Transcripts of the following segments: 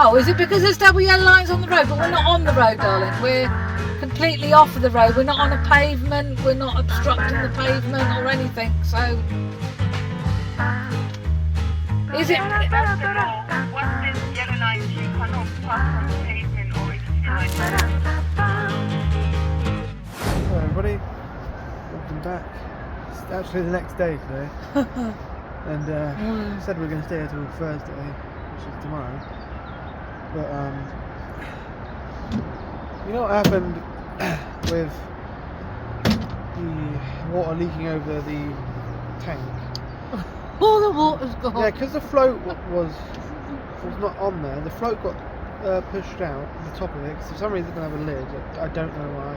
Oh, is it because there's double yellow lines on the road? But we're not on the road, darling. We're completely off of the road. We're not on a pavement. We're not obstructing the pavement or anything. So, is it? That's the law. Once there's yellow lines, you cannot pass on the pavement or exit. Hello everybody, welcome back. It's actually the next day today, and said we were going to stay here till Thursday, which is tomorrow. But you know what happened with the water leaking over the tank? All the water's gone. Yeah, because the float was not on there. The float got pushed out the top of it. Cause for some reason it didn't have a lid. I don't know why.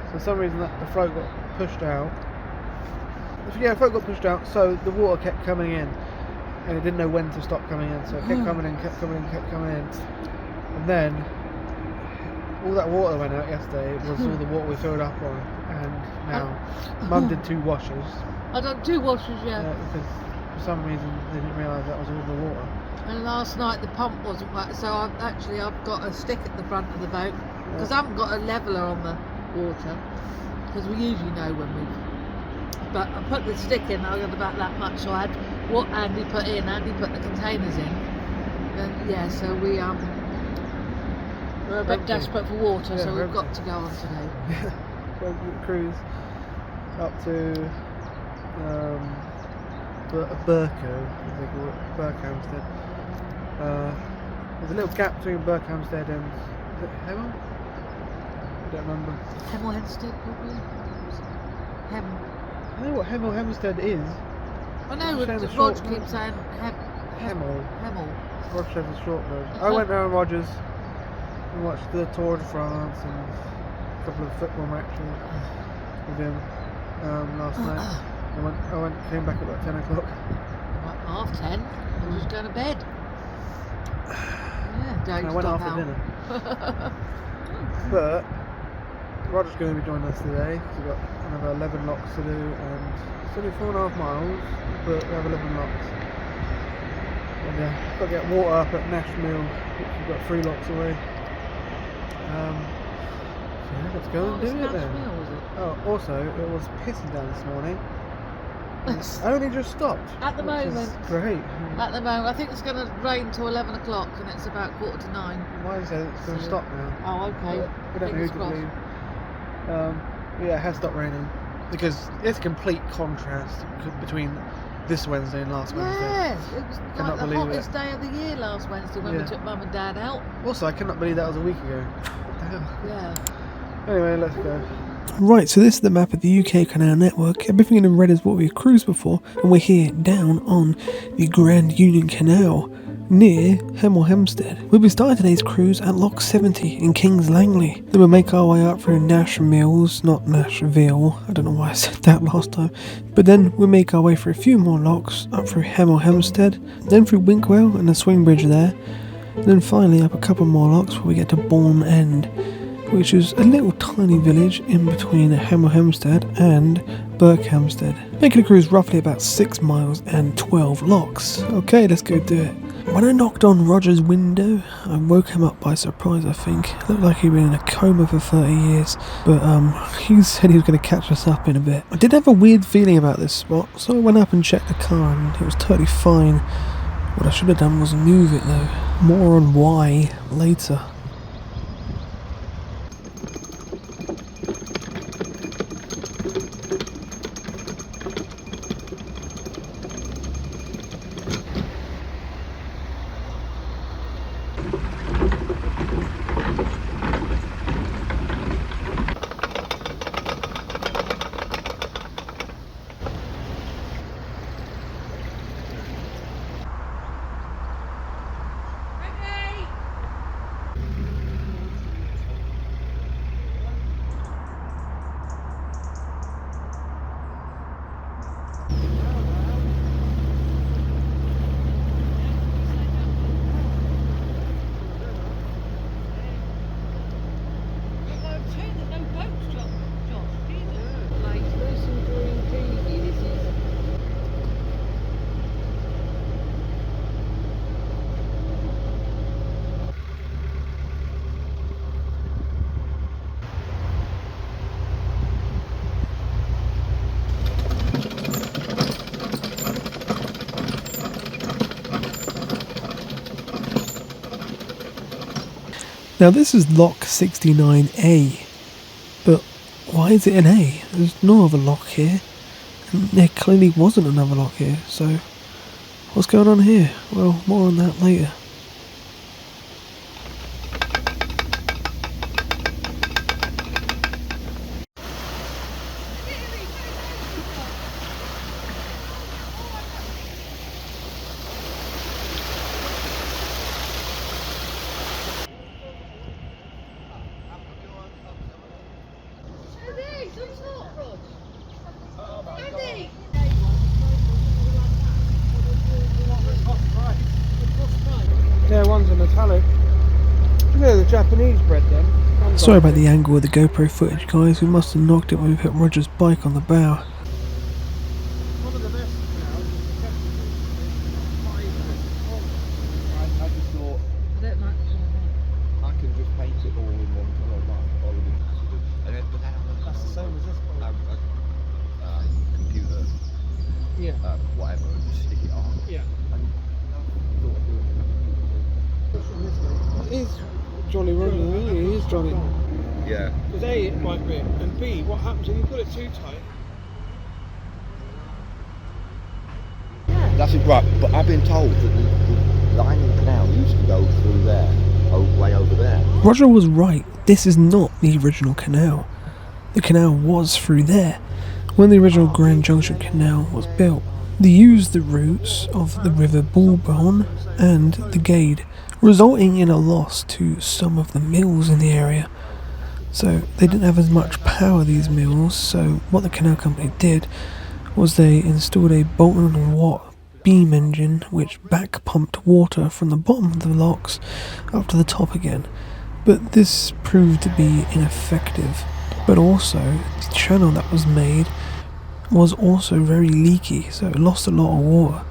So for some reason the float got pushed out. Yeah, the float got pushed out, so the water kept coming in, and it didn't know when to stop coming in. So it kept coming in, kept coming in, kept coming in, and then all that water went out yesterday. It was all the water we filled up on, and now Mum did 2 washes. I've done 2 washes, yeah. Because for some reason they didn't realise that was all the water. And last night the pump wasn't working, so I've got a stick at the front of the boat because I haven't got a leveller on the water because we usually know when we. But I put the stick in. I got about that much, so I had what Andy put in. Andy put the containers in. And yeah, so we're a bit desperate for water, so we've got to go on today. Yeah, so we cruise up to Berko, as they call it, Berkhamsted. There's a little gap between Berkhamsted and is it Hemel? I don't remember. Hemel Hempstead, probably. Hemel. I know what Hemel Hempstead is. I know. Rog keeps saying Hemel. Hemel. Rog says the short version. I went down Rogers and watched the Tour de France and a couple of football matches with him last night. Came back about 10 o'clock. Like 10:30. I was just going to bed. Yeah, don't I went stop after out. dinner. But Roger's going to be joining us today because we've got another 11 locks to do, and it's only 4.5 miles, but we have 11 locks. And got to get water up at Nashville, which we've got 3 locks away. So yeah, let's go and do it then. Was it? Oh, also, it was pissing down this morning. It's only just stopped. At the moment. Great. At the moment, I think it's going to rain till 11 o'clock, and it's about 8:45. Mine says it's going to stop now. Oh, okay. We don't know who to believe. Yeah, it has stopped raining because it's a complete contrast between this Wednesday and last Wednesday. Yeah, it was Cannot like the believe hottest day of the year last Wednesday when we took Mum and Dad out. Also, I cannot believe that was a week ago. What the hell? Yeah. Anyway, let's go. Right, so this is the map of the UK Canal network. Everything in the red is what we've cruised before, and we're here down on the Grand Union Canal near Hemel Hempstead. We'll be starting today's cruise at Lock 70 in Kings Langley. Then we'll make our way up through Nash Mills, not Nashville. I don't know why I said that last time. But then we'll make our way through a few more locks, up through Hemel Hempstead, then through Winkwell and the swing bridge there. And then finally up a couple more locks before we get to Bourne End, which is a little tiny village in between Hemel Hempstead and Berkhamsted, making a cruise roughly about 6 miles and 12 locks. Okay, let's go do it. When I knocked on Roger's window, I woke him up by surprise, I think. It looked like he'd been in a coma for 30 years, but he said he was going to catch us up in a bit. I did have a weird feeling about this spot, so I went up and checked the car and it was totally fine. What I should have done was move it though. More on why later. Now this is lock 69A, but why is it an A? There's no other lock here, and there clearly wasn't another lock here, so what's going on here? Well, more on that later. Yeah, one's a metallic. Yeah, the Japanese bread then. Sorry about the angle of the GoPro footage, guys. We must have knocked it when we put Roger's bike on the bow. One of the best canals is the I just thought I can just paint it all in one colour, like all of it. And then put that on That's the same as this one. Computer, Yeah. whatever, and just stick it on. Yeah. And thought of doing It is Jolly Roger, really. It is Jolly. it. Yeah. Because A, it might rip, and B, what happens if you put it too tight? That's it, right. But I've been told that the line in the canal used to go through there, way over there. Roger was right. This is not the original canal. The canal was through there. When the original Grand Junction Canal was built, they used the routes of the River Bourne and the Gade, resulting in a loss to some of the mills in the area. So they didn't have as much power, these mills, so what the canal company did was they installed a Boulton Watt beam engine which back pumped water from the bottom of the locks up to the top again. But this proved to be ineffective. But also, the channel that was made was also very leaky, so it lost a lot of water,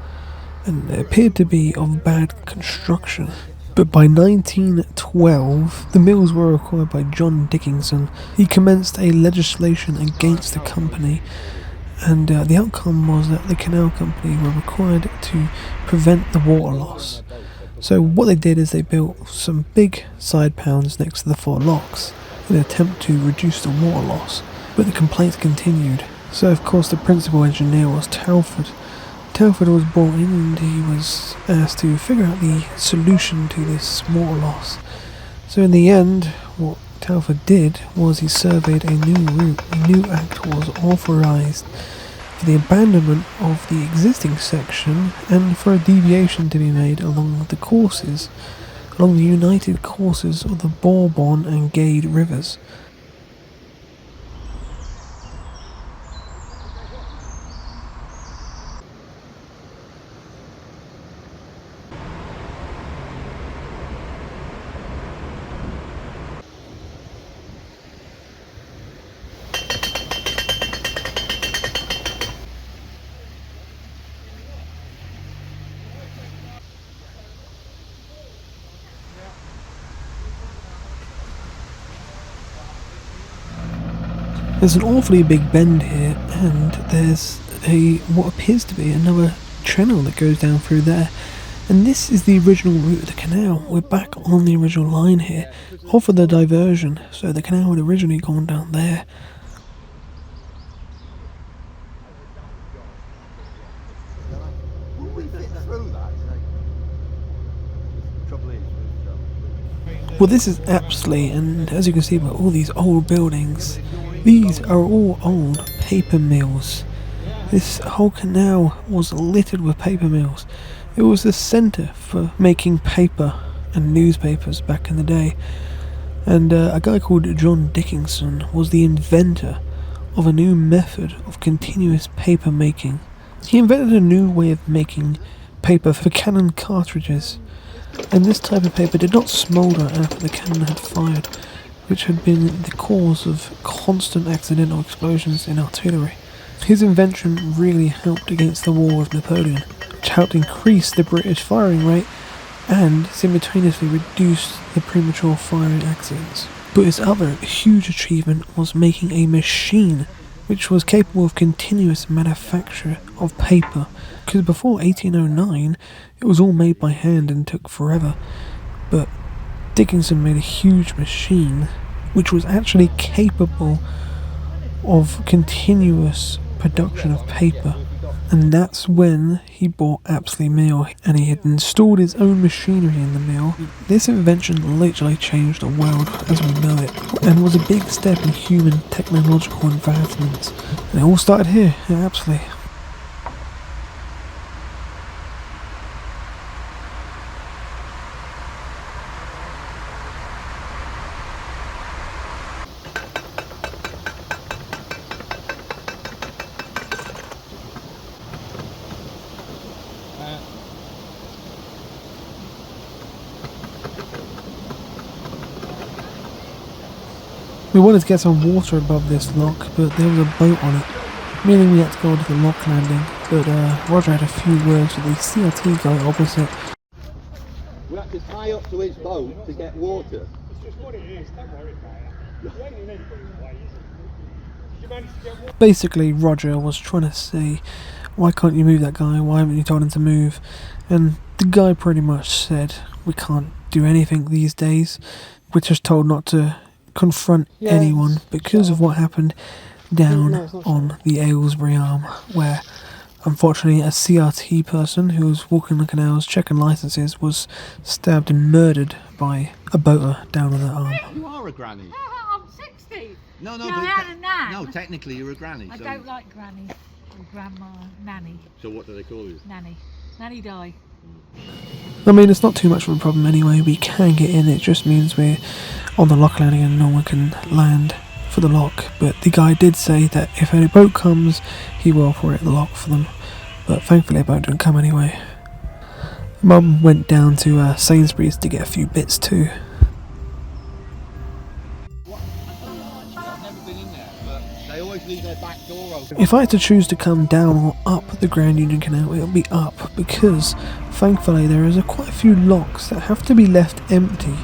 and it appeared to be of bad construction. But by 1912, the mills were acquired by John Dickinson. He commenced a legislation against the company, and the outcome was that the canal company were required to prevent the water loss. So what they did is they built some big side pounds next to the 4 locks in an attempt to reduce the water loss, but the complaints continued. So of course the principal engineer was Telford. Telford was brought in and he was asked to figure out the solution to this water loss. So in the end, what Telford did was he surveyed a new route. A new act was authorised for the abandonment of the existing section and for a deviation to be made along the courses, along the united courses of the Bourne and Gade rivers. There's an awfully big bend here, and there's what appears to be another channel that goes down through there. And this is the original route of the canal. We're back on the original line here, off of the diversion, so the canal had originally gone down there. Will we fit through that? The trouble is with Well, this is Apsley, and as you can see by all these old buildings, these are all old paper mills. This whole canal was littered with paper mills. It was the centre for making paper and newspapers back in the day. And a guy called John Dickinson was the inventor of a new method of continuous paper making. He invented a new way of making paper for cannon cartridges. And this type of paper did not smoulder after the cannon had fired, which had been the cause of constant accidental explosions in artillery. His invention really helped against the war with Napoleon, which helped increase the British firing rate and simultaneously reduce the premature firing accidents. But his other huge achievement was making a machine which was capable of continuous manufacture of paper, because before 1809 it was all made by hand and took forever. But Dickinson made a huge machine which was actually capable of continuous production of paper, and that's when he bought Apsley Mill and he had installed his own machinery in the mill. This invention literally changed the world as we know it and was a big step in human technological advancements, and it all started here at Apsley. We wanted to get some water above this lock, but there was a boat on it, meaning we had to go to the lock landing, but Roger had a few words with the CRT guy opposite. We had to tie up to his boat to get water. It's just what it is, don't worry about it. You ain't in any way, is it? You managed to get water. Basically, Roger was trying to say, why can't you move that guy, why haven't you told him to move? And the guy pretty much said, we can't do anything these days, we're just told not to confront anyone because of what happened down on the Aylesbury Arm, where unfortunately a CRT person who was walking the canals checking licences was stabbed and murdered by a boater down on the arm. You are a granny. I'm 60. No, No, I had a nan. no, technically you're a granny. I so don't like granny or grandma, nanny, So what do they call you? nanny. Nanny die. I mean, it's not too much of a problem anyway, we can get in, it just means we're on the lock landing and no one can land for the lock, but the guy did say that if any boat comes, he will operate the lock for them, but thankfully a boat didn't come anyway. Mum went down to Sainsbury's to get a few bits too. I've never been in there, but they always leave their back door open. If I had to choose to come down or up the Grand Union Canal, it would be up, because thankfully there is quite a few locks that have to be left empty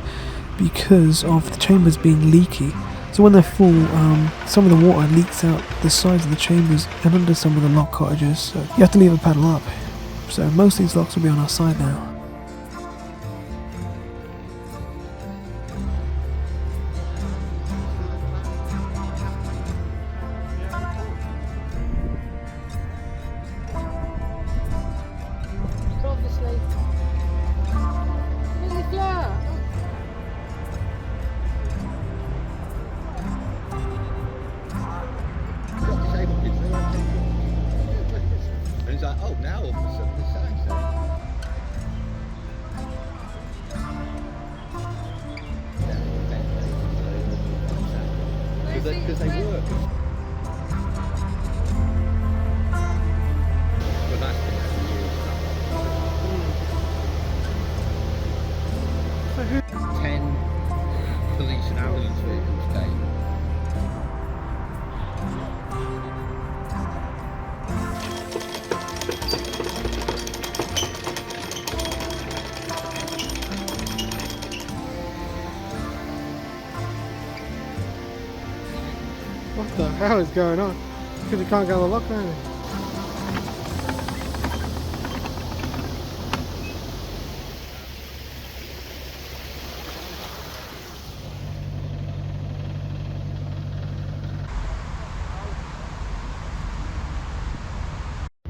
because of the chambers being leaky. So when they're full, some of the water leaks out the sides of the chambers and under some of the lock cottages, so you have to leave a paddle up. So most of these locks will be on our side now. Obviously. Look at the flower. Got disabled kids, they won't take it. And he's like, oh, now all of a sudden the sign's there. Because they work. But that's been there for years. 10 police and ambulance vehicles came. What the hell is going on? Because we can't go on the lock landing.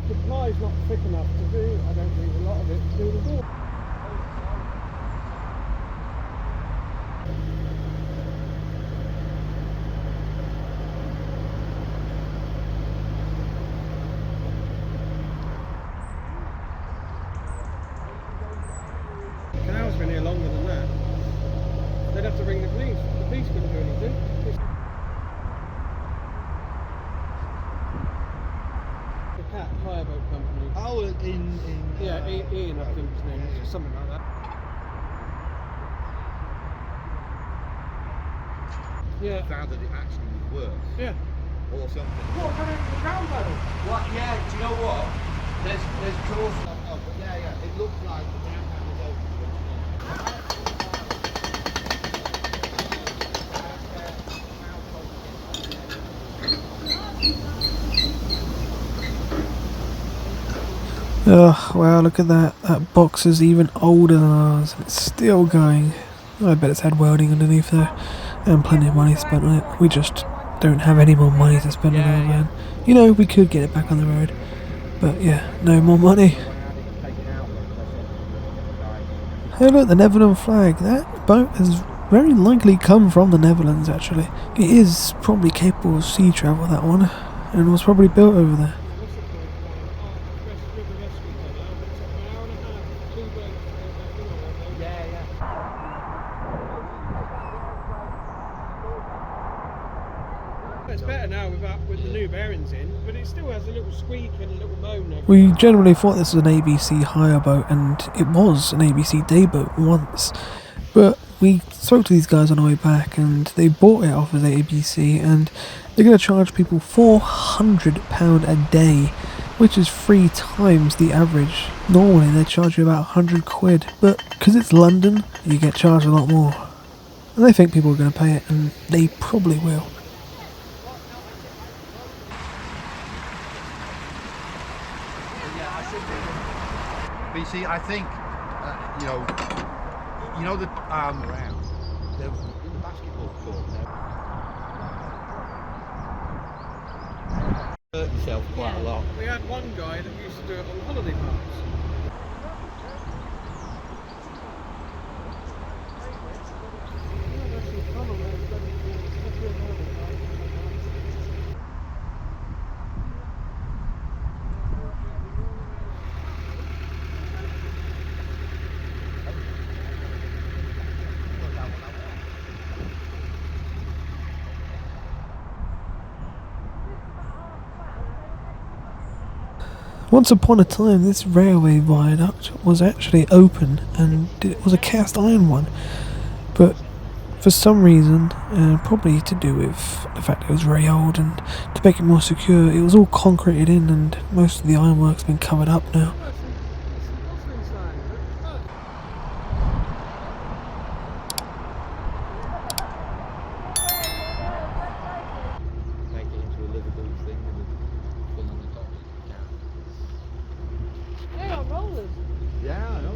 The ply's not thick enough to do, I don't think, a lot of it to do the door. Canal's been here longer than that. They'd have to ring the police. The police couldn't do anything. The Cat Hire Boat Company. Oh, Yeah, Ian, I think his name is, or something like that. Yeah. found that it actually would work Yeah. or something. What, going into the ground level? What? Yeah. Do you know what? There's drawers. Oh, but yeah. It looks like the ground handle's open, but it's not. Ugh, wow, look at that. That box is even older than ours, and it's still going. I bet it's had welding underneath there, and plenty of money spent on it. We just don't have any more money to spend on our van. You know, we could get it back on the road, but yeah, no more money. Hey look, the Netherlands flag. That boat has very likely come from the Netherlands, actually. It is probably capable of sea travel, that one, and was probably built over there. It's better now with the new bearings in, but it still has a little squeak and a little moan. We generally thought this was an ABC hire boat, and it was an ABC day boat once. But we spoke to these guys on our way back, and they bought it off as ABC, and they're going to charge people £400 a day, which is 3 times the average. Normally they charge you about £100, but because it's London, you get charged a lot more. And they think people are going to pay it, and they probably will. But you see, I think, you know the arm around, they're in the basketball court now. Hurt yourself quite a lot. We had one guy that used to do it on holiday parks. Once upon a time, this railway viaduct was actually open, and it was a cast iron one. But for some reason, probably to do with the fact it was very old, and to make it more secure, it was all concreted in, and most of the ironwork's been covered up now. Make it into a livable thing with a thing on the top. They are rollers. Yeah, I know.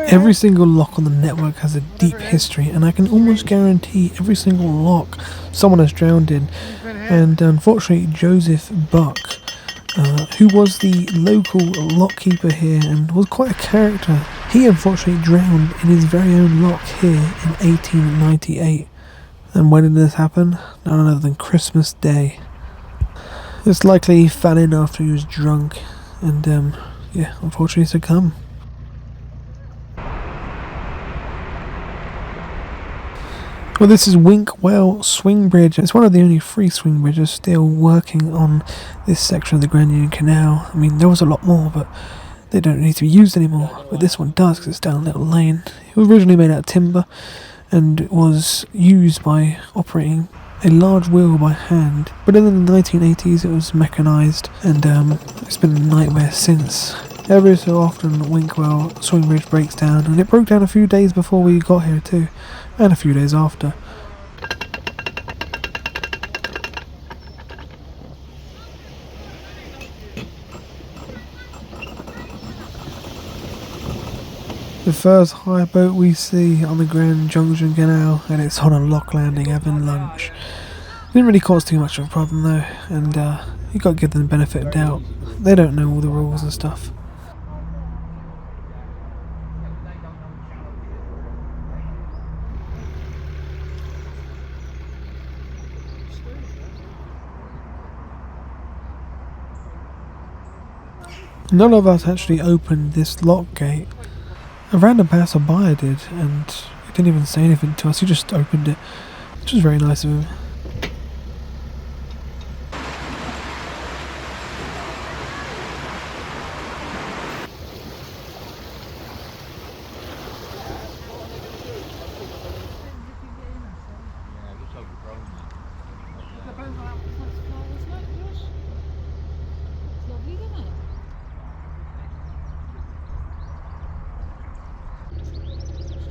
Every single lock on the network has a deep history, and I can almost guarantee every single lock someone has drowned in. And unfortunately, Joseph Buck, who was the local lockkeeper here and was quite a character, he unfortunately drowned in his very own lock here in 1898. And when did this happen? None other than Christmas Day. It's likely he fell in after he was drunk, and yeah, unfortunately succumbed. Well, this is Winkwell Swing Bridge. It's one of the only 3 swing bridges still working on this section of the Grand Union Canal. I mean, there was a lot more, but they don't need to be used anymore. But this one does, because it's down a little lane. It was originally made out of timber, and it was used by operating a large wheel by hand. But in the 1980s, it was mechanised, and it's been a nightmare since. Every so often, Winkwell Swing Bridge breaks down, and it broke down a few days before we got here too, and a few days after. The first hire boat we see on the Grand Junction Canal, and it's on a lock landing having lunch. Didn't really cause too much of a problem though, and you got to give them the benefit of doubt. They don't know all the rules and stuff. None of us actually opened this lock gate. A random passerby did, and he didn't even say anything to us, he just opened it, which was very nice of him.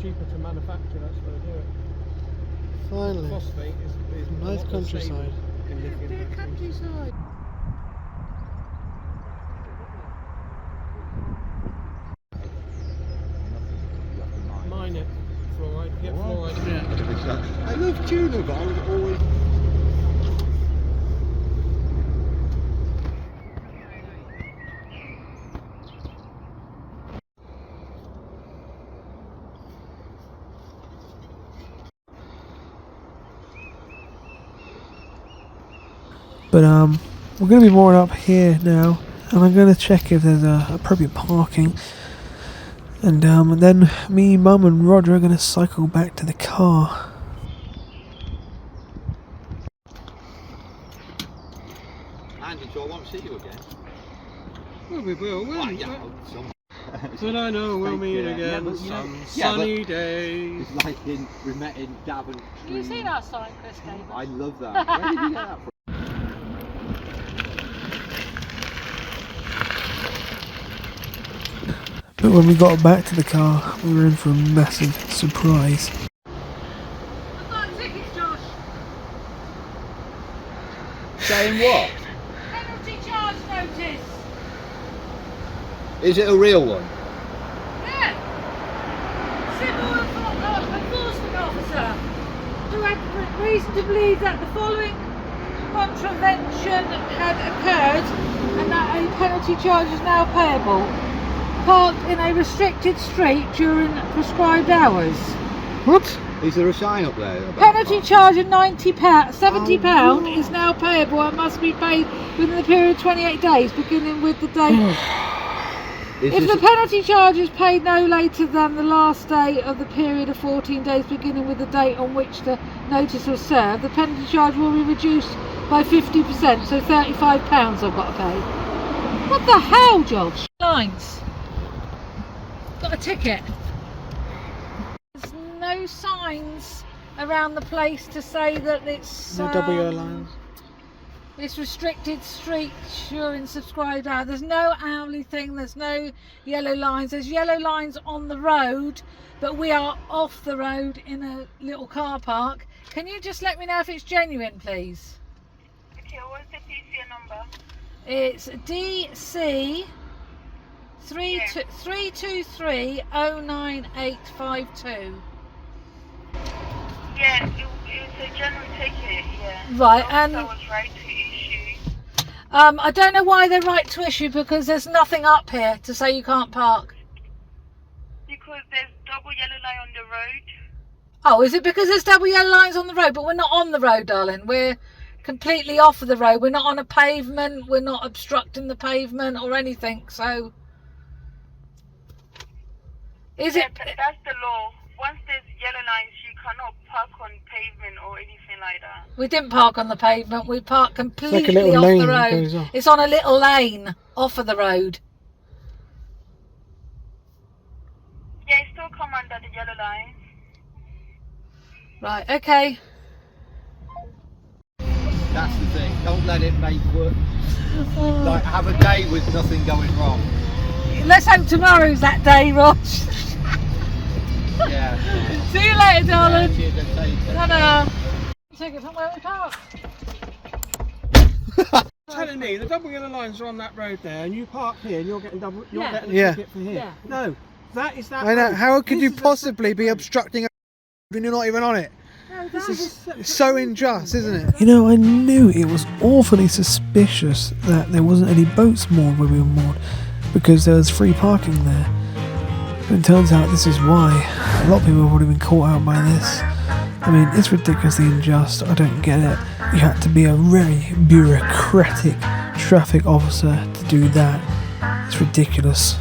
cheaper to manufacture, that's where they do it. Finally. Phosphate is a Nice lot more countryside. stable in lithium Dear batteries. countryside. You have to mine. Mine it. Fluoride. Get fluoride. Yeah. I love tuna, but I was always. But we're going to be moored up here now, and I'm going to check if there's appropriate parking. And then me, Mum, and Roger are going to cycle back to the car. Andy, so I won't see you again. Well, we will, Well, won't yeah, we? some. But I know we'll Thank meet you. again but, some yeah, but sunny days. It's like we met in Daventry. You seen our sign, Chris gave us? I love that. Where did you get that from? But when we got back to the car, we were in for a massive surprise. I've got tickets, Josh. Saying what? Penalty charge notice. Is it a real one? Yeah. Civil enforcement officer who had reason to believe that the following contravention had occurred and that a penalty charge is now payable. Parked in a restricted street during prescribed hours. What? Is there a sign up there? about Penalty parking? charge of £70 is now payable and must be paid within the period of 28 days, beginning with the date. Is If this the penalty charge is paid no later than the last day of the period of 14 days, beginning with the date on which the notice was served, the penalty charge will be reduced by 50%, so £35 I've got to pay. What the hell, Josh? Lines. Got a ticket. There's no signs around the place to say that it's No double yellow lines. it's restricted street during subscribed hours. There's no hourly thing, there's no yellow lines. There's yellow lines on the road, but we are off the road in a little car park. Can you just let me know if it's genuine, please? Okay, what's the PCN number? It's DC 323098852. Yeah, it's a general ticket, yeah. Right, The and officer was right to issue. I don't know why they're right to issue, because there's nothing up here to say you can't park. Because there's double yellow line on the road. Oh, is it because there's double yellow lines on the road? But we're not on the road, darling. We're completely off of the road. We're not on a pavement. We're not obstructing the pavement or anything. So, is it? That's the law. Once there's yellow lines, you cannot park on pavement or anything like that. We didn't park on the pavement. We parked completely like a little off lane the that road. goes off. It's on a little lane off of the road. Yeah, it still come under the yellow line. Right. Okay. That's the thing. Don't let it make work. Like have a day with nothing going wrong. Let's hope tomorrow's that day, Ross. Yeah. See you later, darling. Yeah, cheers, and take it. Ta-da. Take it from where we parked. Telling me the double yellow lines are on that road there, and you park here, and you're getting you're Yeah. getting a Yeah. ticket for here. Yeah. No, that is that. I know. road. How could This you is a possibly separate be road. obstructing a when you're not even on it? No, This is a separate It's so road. unjust, isn't it? You know, I knew it was awfully suspicious that there wasn't any boats moored where we were moored, because there was free parking there. But it turns out this is why. A lot of people have already been caught out by this. I mean, it's ridiculously unjust. I don't get it. You had to be a very bureaucratic traffic officer to do that. It's ridiculous.